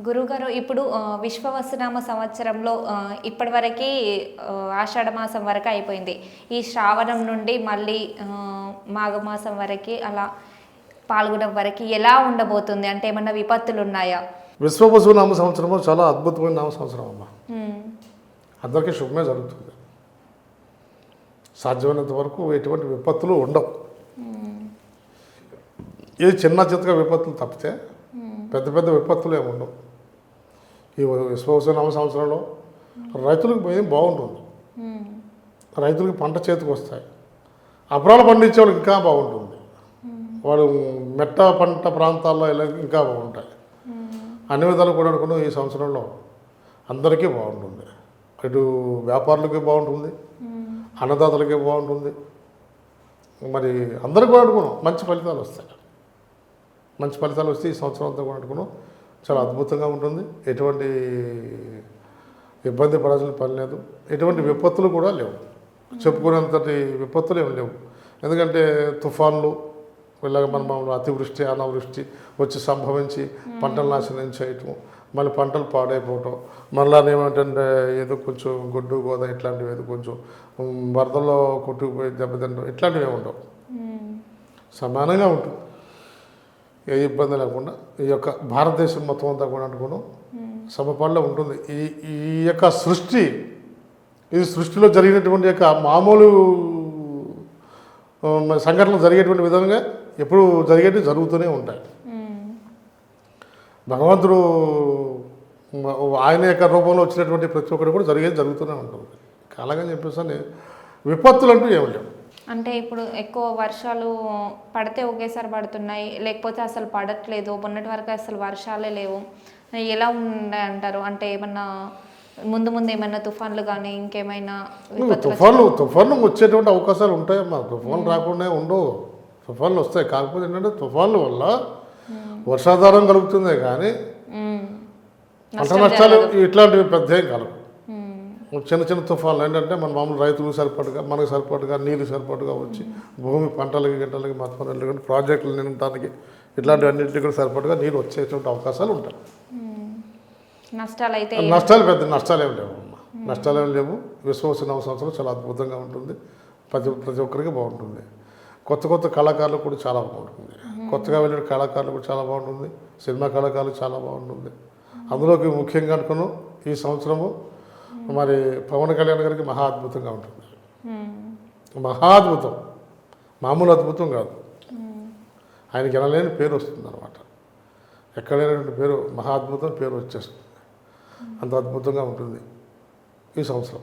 గురుగారు ఇప్పుడు విశ్వవసునామ సంవత్సరంలో ఇప్పటివరకు ఆషాఢ మాసం వరకు అయిపోయింది. ఈ శ్రావణం నుండి మళ్ళీ మాఘమాసం వరకు అలా పాల్గొనడం వరకు ఎలా ఉండబోతుంది? అంటే ఏమన్నా విపత్తులు ఉన్నాయా? విశ్వవసునామ సంవత్సరము చాలా అద్భుతమైన నామ సంవత్సరం అమ్మ. అందరికీ శుభమే జరుగుతుంది. సాధ్యమైనంత వరకు ఎటువంటి విపత్తులు ఉండవు. ఇది చిన్న చిత్తగా విపత్తులు తప్పితే పెద్ద పెద్ద విపత్తులు ఏమి ఉండవు. ఈ విశ్వవసునామ సంవత్సరంలో రైతులకు పోయి బాగుంటుంది. రైతులకి పంట చేతికి వస్తాయి. అపరాలు పండించే వాళ్ళకి ఇంకా బాగుంటుంది. వాళ్ళు మెట్ట పంట ప్రాంతాల్లో ఇంకా బాగుంటాయి. అన్ని విధాలు కూడా అనుకున్నాం. ఈ సంవత్సరంలో అందరికీ బాగుంటుంది. ఇటు వ్యాపారులకి బాగుంటుంది, అన్నదాతలకి బాగుంటుంది. మరి అందరికీ కూడా అనుకున్నాం మంచి ఫలితాలు వస్తాయి. మంచి ఫలితాలు వస్తే ఈ సంవత్సరం అంతా కూడా అనుకున్నాం చాలా అద్భుతంగా ఉంటుంది. ఎటువంటి ఇబ్బంది పడాల్సిన పని లేదు. ఎటువంటి విపత్తులు కూడా లేవు. చెప్పుకునేంతటి విపత్తులు ఏమి లేవు. ఎందుకంటే తుఫాన్లు ఇలాగ మన అతివృష్టి అనావృష్టి వచ్చి సంభవించి పంటలు నాశనం చేయటం, మళ్ళీ పంటలు పాడైపోవటం, మళ్ళీ ఏమంటే ఏదో కొంచెం గొడ్డు గోద ఇట్లాంటివి ఏదో కొంచెం వరదల్లో కొట్టుకుపోయి దెబ్బతింటం ఇట్లాంటివి ఉండవు. సమానంగా ఉంటుంది. ఏ ఇబ్బంది లేకుండా ఈ యొక్క భారతదేశం మొత్తం అంతా కూడా అనుకున్నాం సమపాల్లో ఉంటుంది. ఈ యొక్క సృష్టి, ఇది సృష్టిలో జరిగినటువంటి యొక్క మామూలు సంఘటనలు జరిగేటువంటి విధంగా ఎప్పుడు జరిగేవి జరుగుతూనే ఉంటాయి. భగవంతుడు ఆయన యొక్క రూపంలో వచ్చినటువంటి ప్రతి ఒక్కటి కూడా జరుగుతూనే ఉంటుంది. అలాగని చెప్పేసి విపత్తులు అంటూ ఏమి లేవు. అంటే ఇప్పుడు ఎక్కువ వర్షాలు పడితే ఒకేసారి పడుతున్నాయి, లేకపోతే అసలు పడట్లేదు. మొన్నటి వరకు అసలు వర్షాలే లేవు. ఎలా ఉన్నాయంటారు? అంటే ఏమన్నా ముందు ఏమైనా తుఫాన్లు కానీ ఇంకేమైనా తుఫాన్లు వచ్చేటువంటి అవకాశాలు ఉంటాయమ్మా. తుఫాన్లు రాకుండా ఉండవు. తుఫాన్లు వస్తాయి. కాకపోతే ఏంటంటే తుఫాన్ల వల్ల వర్షాధారం కలుగుతుందే కానీ పంట నష్టాలు ఇట్లాంటివి పెద్ద ఏం కలవు. చిన్న చిన్న తుఫాన్లు ఏంటంటే మన మామూలు రైతులకు సరిపడగా మనకు సరిపడగా నీళ్ళు సరిపడగా వచ్చి భూమి పంటలకి గంటలకి మొత్తం ప్రాజెక్టులు నిండటానికి ఇట్లాంటివన్నింటికి కూడా సరిపడగా నీళ్ళు వచ్చేటువంటి అవకాశాలు ఉంటాయి. నష్టాలు పెద్ద నష్టాలు ఏమి లేవు అమ్మా. నష్టాలు ఏమి లేవు. విశ్వవసునామ సంవత్సరం చాలా అద్భుతంగా ఉంటుంది. ప్రతి ఒక్కరికి బాగుంటుంది. కొత్త కళాకారులు కూడా చాలా బాగుంటుంది. కొత్తగా వెళ్ళిన కళాకారులు కూడా చాలా బాగుంటుంది. సినిమా కళాకారులు చాలా బాగుంటుంది. అందులోకి ముఖ్యంగా అనుకున్నాం ఈ సంవత్సరము మరి పవన్ కళ్యాణ్ గారికి మహా అద్భుతంగా ఉంటుంది. మహా అద్భుతం, మామూలు అద్భుతం కాదు. ఆయనకి ఎనలేని పేరు వస్తుంది అనమాట. ఎక్కడైనటువంటి పేరు మహా అద్భుతం పేరు వచ్చేస్తుంది. అంత అద్భుతంగా ఉంటుంది ఈ సంవత్సరం.